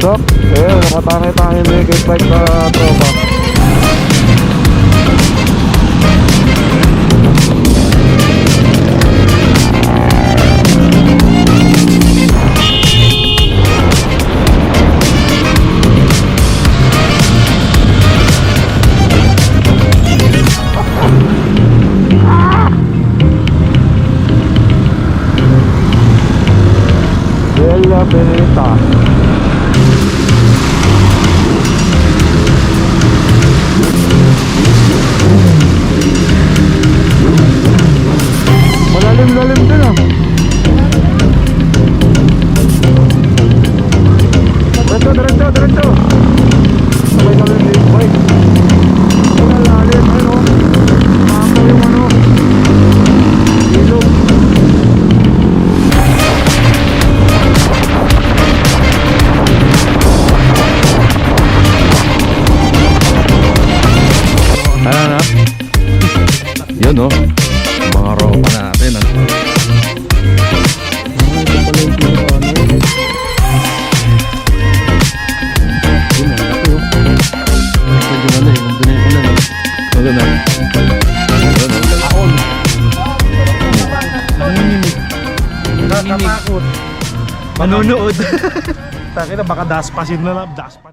Stop. Nakatangay-tangay na yung gate bike na tropa. Bella Veneta. Malalim-lalim din ah. Diretso. Sabay kami yung big bike. Malalim, ano? Makaw yung ano. Ilog. Ano na? Yun no? Mga ropa natin ah. Nakatakot. Manunood. Takina baka daspasin na lang, daspas.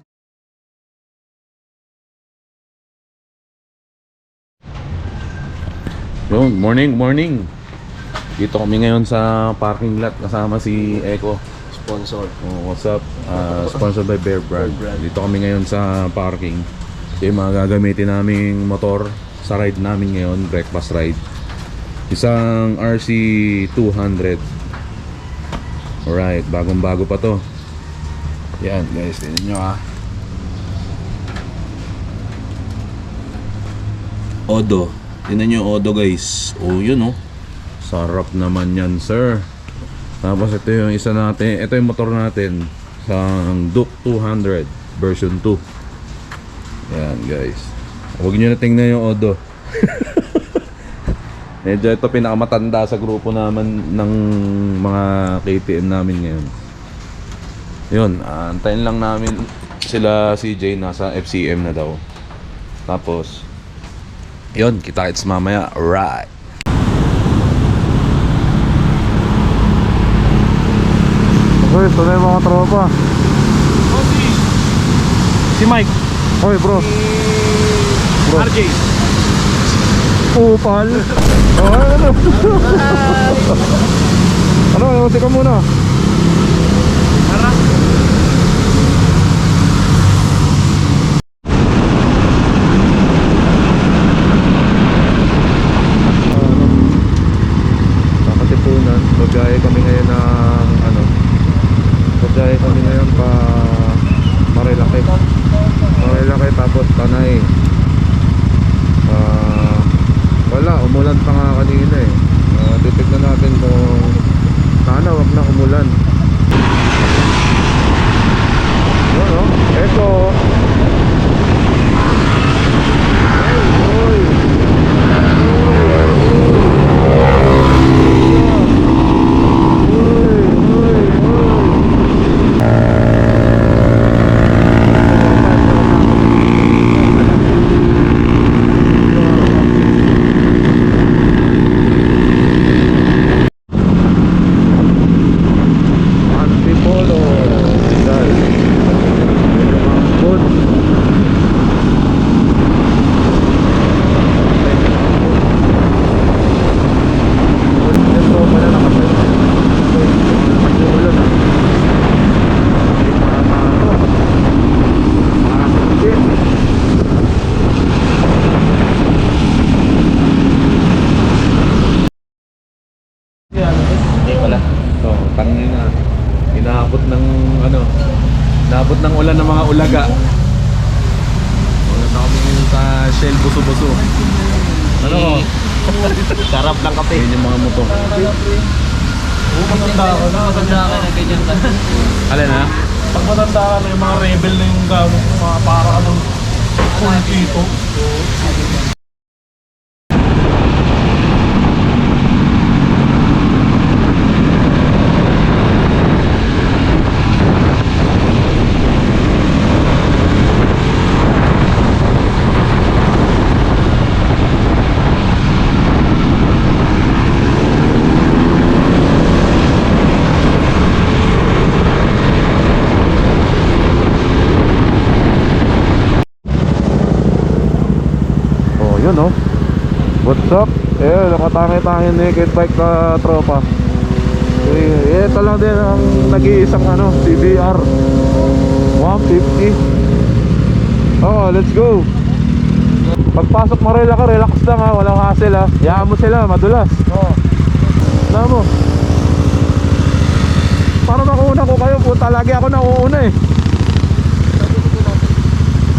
Yun, morning. Dito kami ngayon sa parking lot kasama si Echo. Sponsor. Oh, what's up? Sponsored by Bear Brand. Dito kami ngayon sa parking. Ito yung mga gagamitin naming motor sa ride namin ngayon, breakfast ride. Isang RC200. Alright, bagong-bago pa to. Yan guys, tingnan nyo ha. Odo. Tingnan nyo Odo guys. Oh yun oh. Sarap naman yan sir. Tapos ito yung isa natin. Ito yung motor natin. Sang Duke 200 version 2. Yan guys. Huwag nyo na tingnan yung Odo. Medyo ito pinakamatanda sa grupo naman ng mga KTM namin ngayon. Yun, antayin lang namin sila CJ nasa FCM na daw. Tapos yun, kita-kits mamaya. Alright. Okay, ito na yung mga tropa. Si Mike. Hoy bro. RJ. Upal. Oh, ano? Ano, tika muna. Tara. Kakatipunan. Magaya kami ngayon ng ano. Magaya kami ngayon pa Marilaki. Marilaki tapos Tanay. Wala, umulan pa nga kanina eh. Titignan natin kung sana wag na umulan. Ano? Eko. Naabot ng ulan ng mga ulaga. Wala na kami ngayon sa Shell buso-buso. Ano ko? Sarap ng kape. Yun yung mga motor. Matanda ka na. Matanda ka na ganyan ka. Alin ha? Pag matanda ka na, yung mga rebel na yung gamit mo, mga para ka ng kultito. no? What's up? Eh, nakatangi-tangi naked bike na tropa. Eh, ito lang din ang nag-iisang ano, CBR 150. Oh, let's go. Pagpasok mo relax ka, relax lang ha, walang hassle ha. Hayaan mo sila, madulas. Oo. Alam mo, para makuuna ko kayo, puta, lagi ako nauuna eh.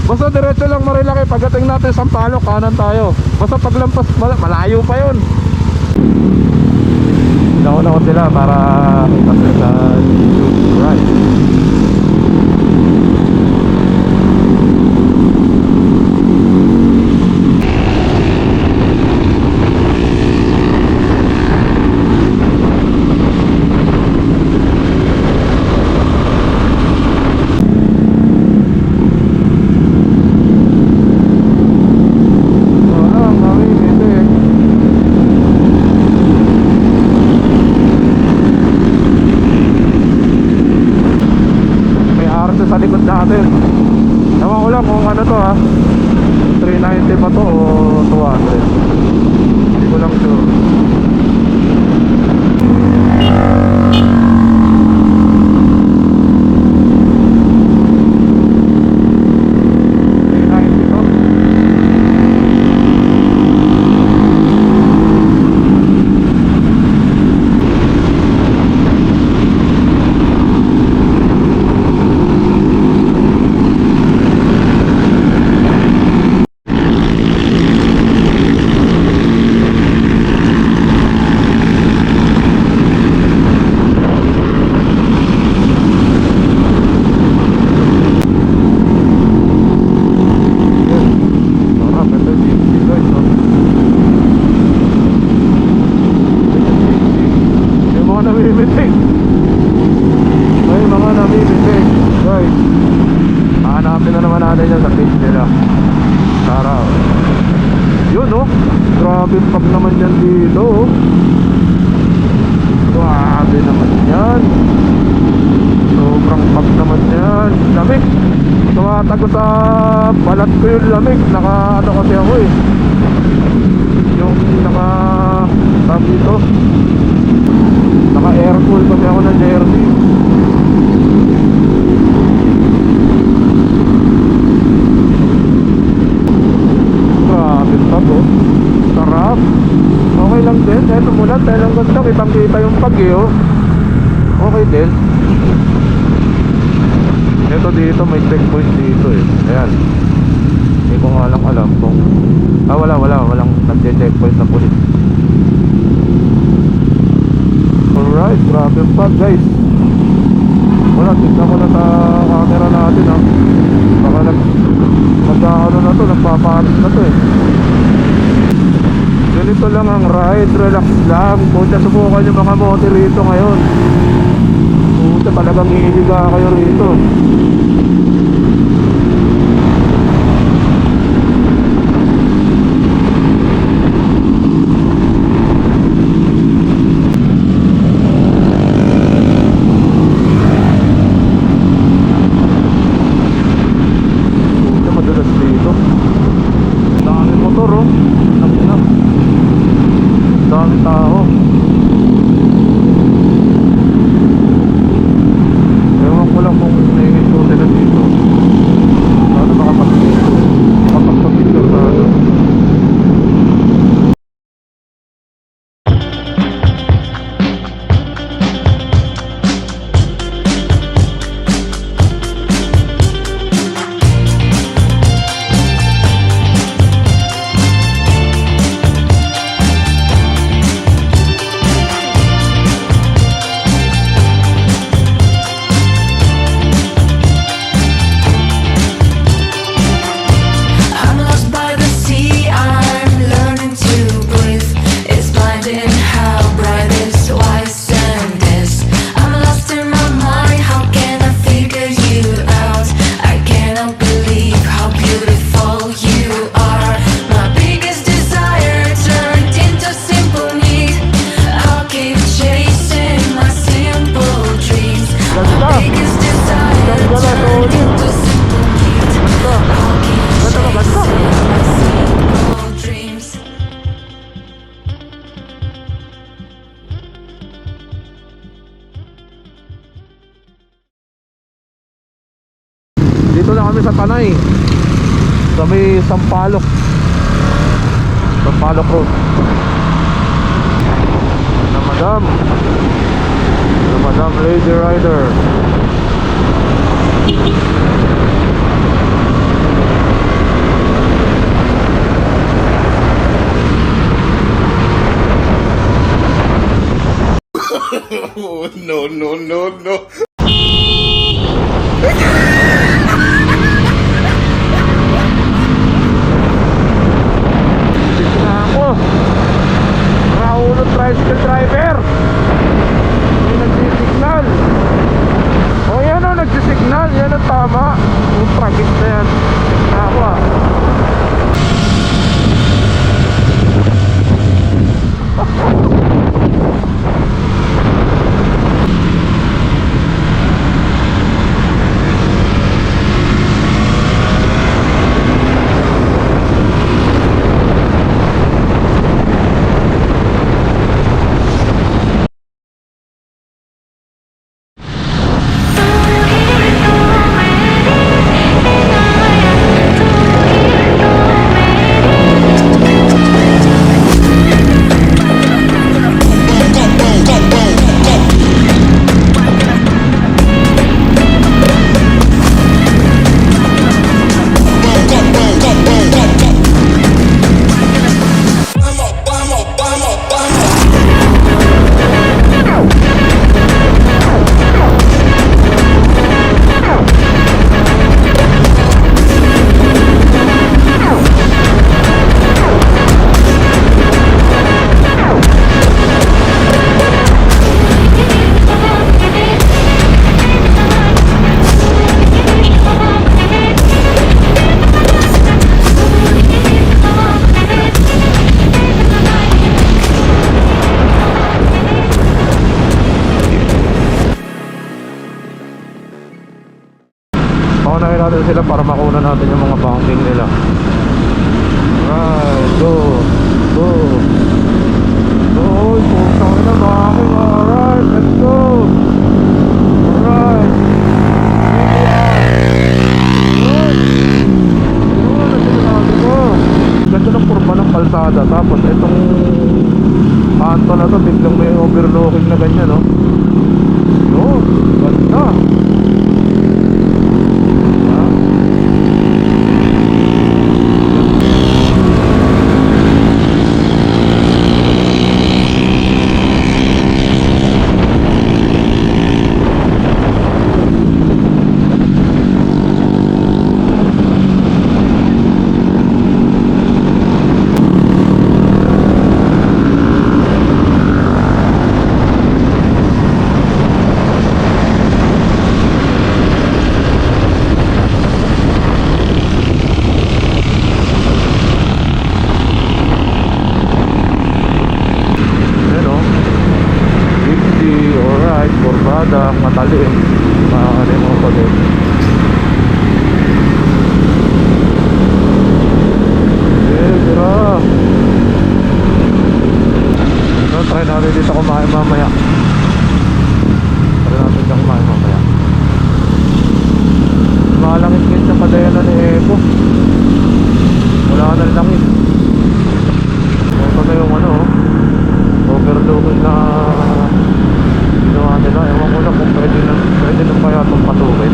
Basta diretso lang Marilaki, pagdating natin Sampaloc, kanan tayo. Basta paglampas, malayo pa yun. Nauna ko sila para ipasal sa right. Sa likod natin. Ewan ko lang kung ano to ha, 390 pa to o 200. Hindi ko lang sure. Grabe pag naman yan dito. Grabe naman yan. Sobrang pag naman yan. Lamig. Tumatago sa balat ko yung lamig. Naka ano kasi ako eh, yung naka tag dito, naka aircool kasi ako ng jersey. Grabe pag oh. Sarap. Okay lang din. Eto muna, dahil ang ganda, kitang kita yung pag-iyo. Okay din. Eto dito, may checkpoint dito eh. Ayan. Hindi ko nga lang alam kung walang nagche-checkpoint na pulis. Alright, grabe pa guys. Wala, tignan ko na sa camera natin ha. Baka magkakaano na to, nagpaparis na to eh. Ganito lang ang ride, relax lang. Puta, subukan yung mga motor rito ngayon. Puta, talagang hihiga kayo rito. Puta, madulas dito. Dami motor oh. Dami tao. Ewan ko lang kung naiinit ko Nandito na kami sa Tanay. Sa may Sampaloc Road. Na Madam Lady Rider. Na ako. Nakahulog tricycle driver. May nagsisignal. O yan o, nagsisignal. Yan ang tama. Yung traffic na yan. Na ako ah. Paunahin natin sila para makuha natin yung mga banking nila. Alright, go. Uy, putang ina banking. Alright, let's go. Alright. Ganda ng kurba ng kalsada. Tapos itong kanto na to, biglang may overlooking na ganyan, no? Yun, ganda. Kurbada, matalim, makakalimutan din. Tira. Try natin dito kumain mamaya. Malangit-ngit na padayanan ni Epo. Wala na langit. Ito na yung overlooking na ginawa nila. Ewan ko na kung pwede na kaya itong patukin.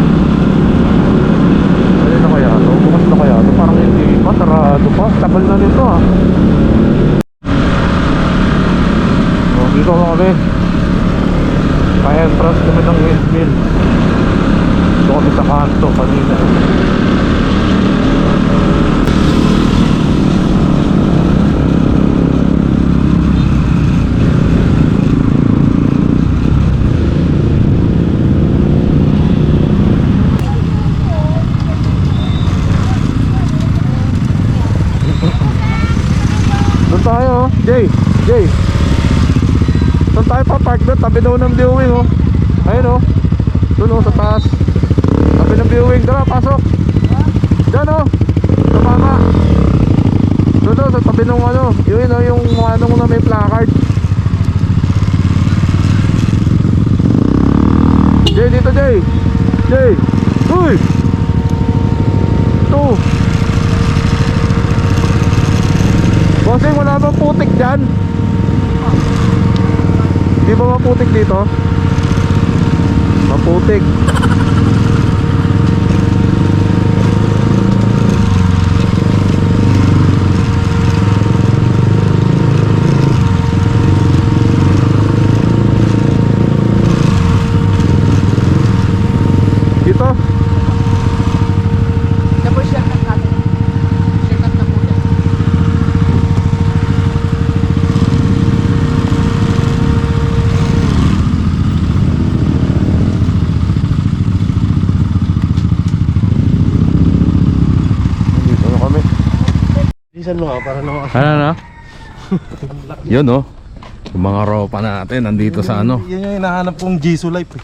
Pwede na kaya ito? Bukas na kaya ito? Parang hindi pa, sarado pa. Tagal na nito ah. So, dito kami. Pa-entrance kami ng windmill. Dito kami sa kanto kanina. Tayo, Jay. Saan tayo pa park doon? Tabi daw ng viewing oh. Ayun oh. Doon oh sa taas. Tabi ng viewing. Tara, pasok. Diyan oh. Sa mama. Doon oh, sa tabi ng yun oh, yung na may placard. Jay, dito Jay. Uy. Bossing, wala bang putik dyan? Di ba maputik dito? Maputik. Dito. Tapos shortcut natin. Shortcut na po yan. Dito na kami. Bilisan mo nga para naman. Ano na? Yun oh. Yung mga ropa natin nandito sa ano. Yan yung hinahanap kong Jisoo Life eh.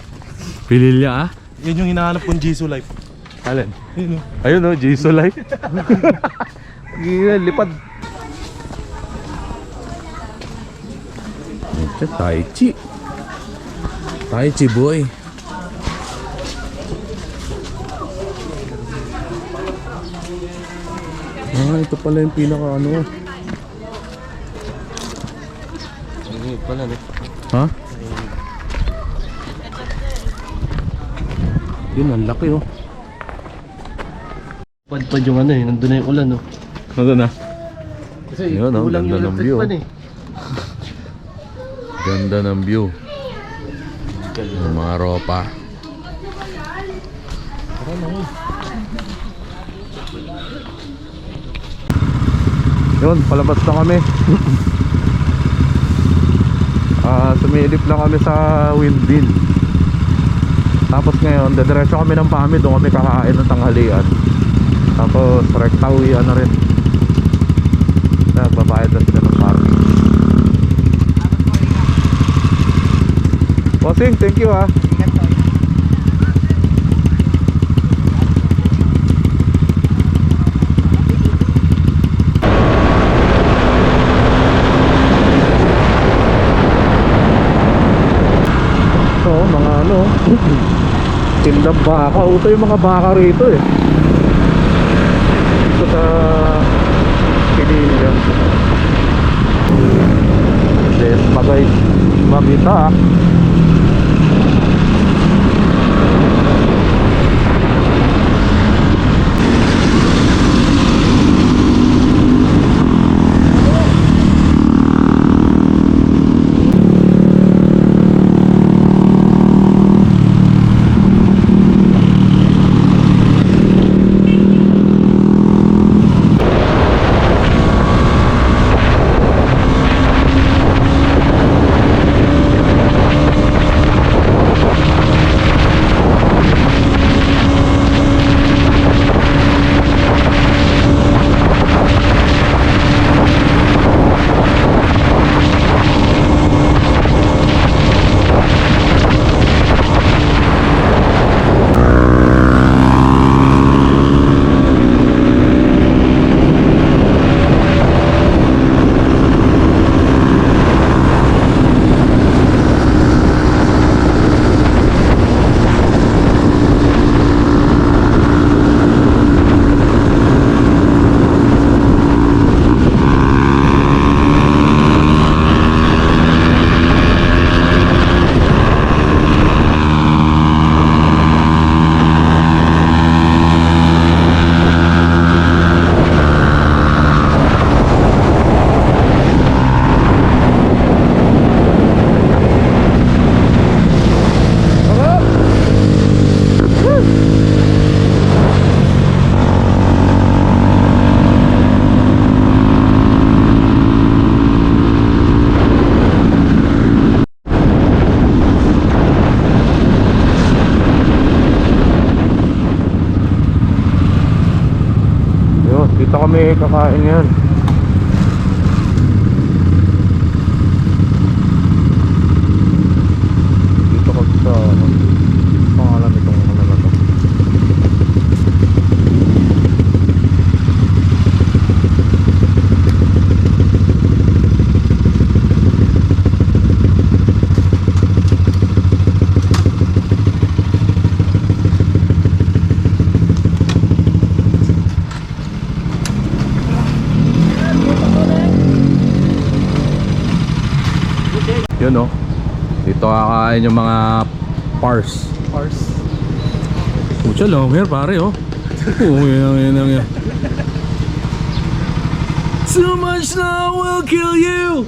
Pililya ah. Yan yung hinahanap kong Jisoo Life. Alin? Yun oh. Ayun oh, Jisoo Life. Lipad. Ito, Tai Chi. Tai Chi boy. Ito pala yung pinaka ano. Hindi pala no. Ha? Yun, ang laki oh. Padpad yung ano eh, nandun na yung ulan no. Nandun na. Kasi Yun, oh, ulang ganda yung ng view. electric pan eh. Ganda ng view. Yung mga ropa. Yun, palabas na kami. Sumilip lang kami sa Windin. Tapos ngayon, dediretso kami ng Pami. Doon kami kakain ng tanghalian. Tapos rekta uwian na rin. Babayad na sila ng parking. Bossing, thank you ah. Ingat po. So, mga ano, tindang baka. Ito yung mga baka rito eh. Dito sa Pinilya. Yes, bagay. Mabita ah. Dito kami kakain ngayon. Dito kami sa pangalan itong ano na to. pagkain yung mga pars. Pars. Pucha, long hair pare oh. Oh, yan. So much love will kill you.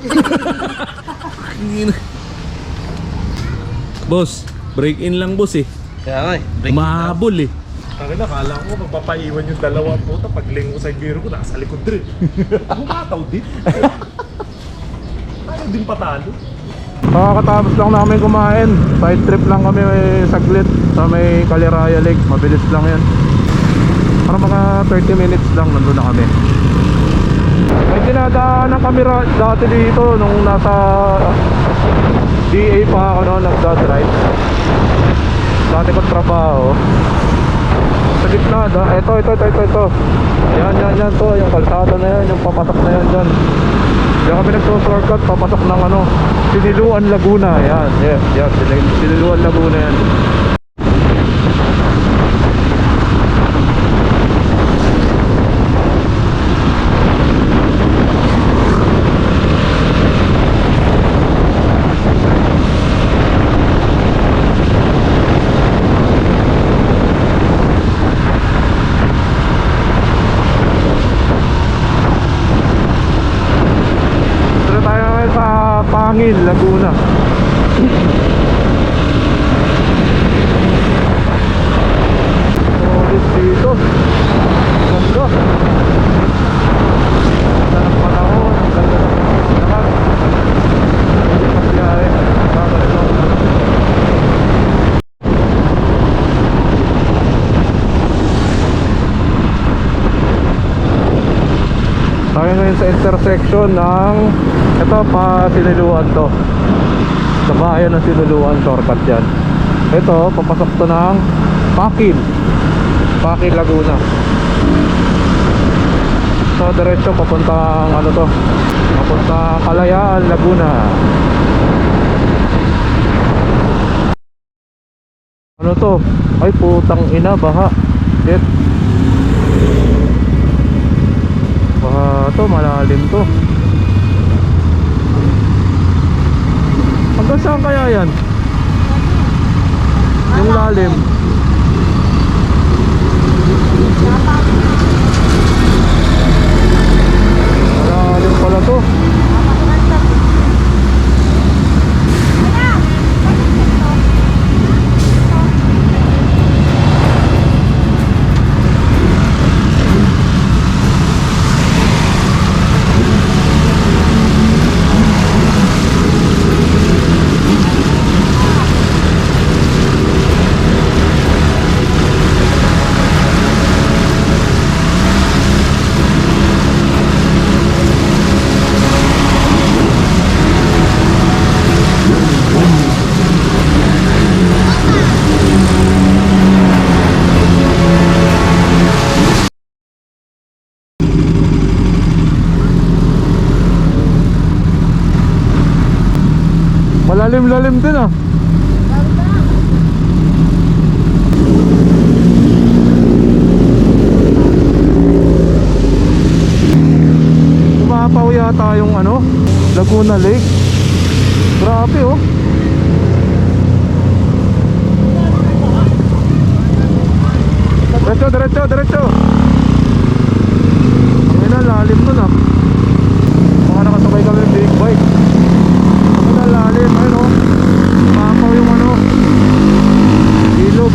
Boss, break in lang boss eh. Kaya nga eh. Mahabol eh. Ang kala ko magpapaiwan yung dalawa puta. Paglingo sa giro ko, nasa likod rin. Humataw din. Ano din patalo? Kakatapos lang namin kumain. Side trip lang kami saglit sa may Caliraya Lake. Mabilis lang yan. Para mga 30 minutes lang nandun na kami. May dinadaanan kami dati dito nung nasa DA pa ako noon, nagdadrive. Dati kong trabaho. Sa gitna, ito. Yan to, yung kalsada na yan, yung papatak na yan dyan. Diyan kami nagso-shortcut, papasok ng Siniluan Laguna. Yan, Siniluan Laguna yan. Pangil, Laguna. Ulit dito. Ganda. Ganda ng panahon. Ganda ng lahat. Hindi pasiyahe. Babalik lang. Tayo ngayon sa intersection ng ito pa Siniluan to. Sa bayan ng Siniluan, shortcut yan. Ito, papasok to ng Pakil Laguna. So diretso papuntang papuntang Kalayaan, Laguna. Ano to? Ay putang ina, baha. Shit. Baha to, malalim to. Hanggang saan kaya yan? Yung lalim. Malalim pala to. Malalim-lalim din ah. Umapaw yata yung Laguna Lake. Grabe oh. Diretso. Ang ina, lalim nun ah. Baka nakasabay kami ng big bike. Lalim, mapaw yung ilog.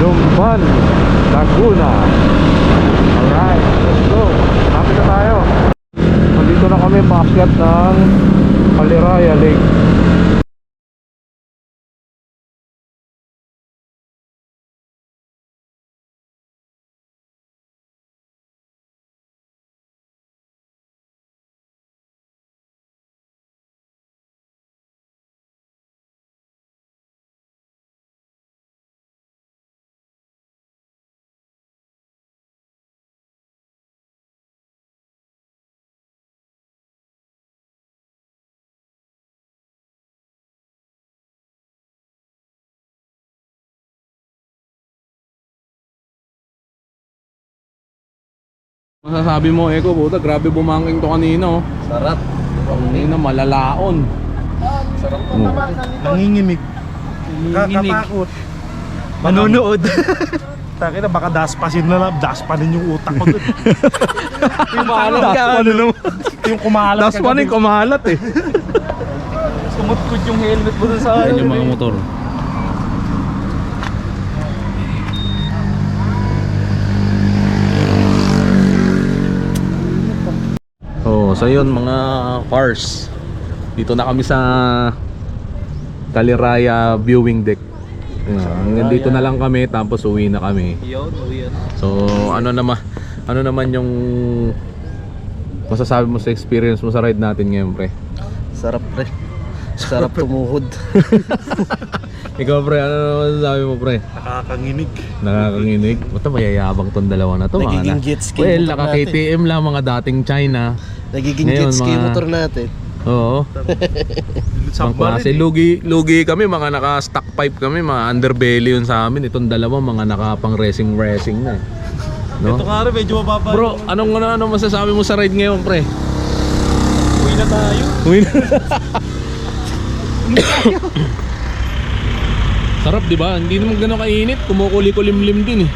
Lumban, Laguna. Alright, let's go. Happy na tayo. Nandito na kami paakyat ng Caliraya Lake. Masasabi mo, Eko, puta, grabe bumangking to kanina, oh. Sarap. Kanina, malalaon. Sarap. Nanginginig. Kakatakot. Manunood. Taki na, baka daspasin na lang. Daspanin yung utak ko dun. Kumalat ka, ano? Yung kumalat Das pa rin, kumalat eh. Sumutkod yung helmet mo dun sa Ayan yung mga motor. So yun mga cars, dito na kami sa Kaliraya viewing deck. Hanggang dito na lang kami, tapos uwi na kami. So ano naman yung masasabi mo sa experience mo sa ride natin ngayon, pre? Sarap pre. Sarap tumuhod. Ikaw, pre, ano naman masasabi mo, pre? Nakakanginig. Nakakakinig. Basta mayayabang tong dalawa na to. Nagiging mga jet ski well, motor naka KTM lang, mga dating China. Nagiging Ngayon, jet ski mga- motor natin. Oo. Ibang klase. Lugi kami, mga naka-stock pipe kami, mga underbelly yun sa amin. Itong dalawa, mga nakapang racing na eh. No? Ito nga rin, medyo mababa. Bro, anong masasabi mo sa ride ngayon, pre? Uwi na tayo. Uwi na. Sarap, di ba? Hindi naman gano'ng kainit. Kumukuli-kulimlim din eh.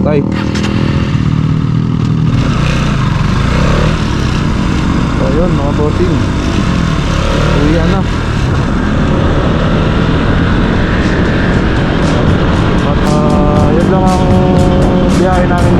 Okay. So yun mga bossing, uwian na. At yun lang ang biyahe namin